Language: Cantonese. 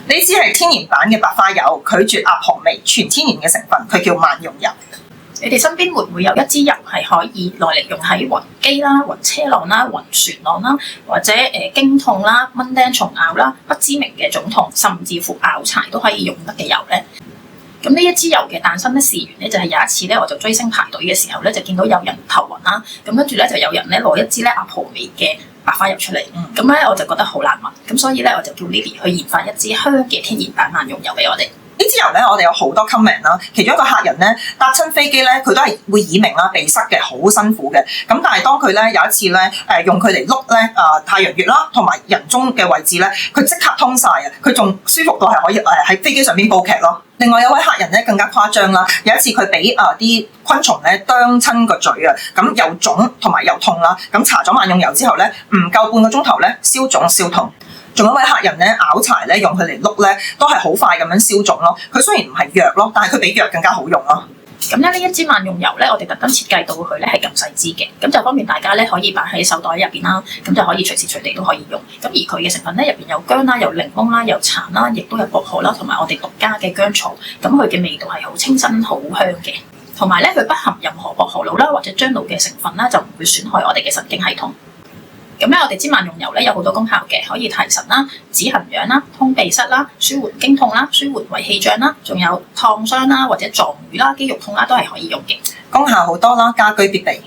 呢支係天然版嘅白花油，拒絕阿婆味，全天然嘅成分，佢叫萬用油。你哋身邊會唔會有一支油係可以攞嚟用喺暈機啦、暈車浪啦、暈船浪啦，或者經痛啦、蚊叮蟲咬啦、不知名嘅腫痛，甚至乎拗柴都可以用得嘅油咧？咁呢一支油嘅誕生咧，事緣咧就係有一次咧，我就追星排隊嘅時候咧，就見到有人頭暈啦，咁跟住咧就有人咧攞一支咧阿婆味嘅白花油出嚟，咁咧我就覺得好難聞，咁所以咧我就叫 Lily 去研發一支香嘅天然版萬用油俾我哋。呢支油咧，我哋有好多 comment 啦。其中一個客人咧搭親飛機咧，佢都係會耳鳴啦、鼻塞嘅，好辛苦嘅。咁但係當佢咧有一次咧用佢嚟碌咧太陽穴啦，同埋人中嘅位置咧，佢即刻通晒啊！佢仲舒服到係可以喺飛機上邊煲劇咯。另外有位客人咧更加誇張啦，有一次佢俾啲昆蟲咧啄親個嘴啊，咁又腫同埋又痛啦。咁搽咗萬用油之後咧，唔夠半個鐘頭咧消腫消痛。仲有位客人咧拗柴咧用佢嚟碌咧，都係好快咁樣消腫咯。佢雖然唔係藥咯，但係佢比藥更加好用咯。咁咧呢一支萬用油咧，我哋特登設計到佢咧係咁細支嘅，咁就方便大家咧可以擺喺手袋入邊啦，咁就可以隨時隨地都可以用。咁而佢嘅成分咧入邊有薑啦、有檸檬啦、有橙啦，亦都有薄荷啦，同埋我哋獨家嘅薑草。咁佢嘅味道係好清新、好香嘅，同埋咧佢不含任何薄荷腦啦或者樟腦嘅成分啦，就唔會損害我哋嘅神經系統。咁咧，我哋支萬用油咧有好多功效嘅，可以提神啦、止痕癢啦、通鼻塞啦、舒緩經痛啦、舒緩胃氣脹啦，仲有燙傷啦或者撞瘀啦、肌肉痛啦，都係可以用嘅。功效好多啦，家居必備。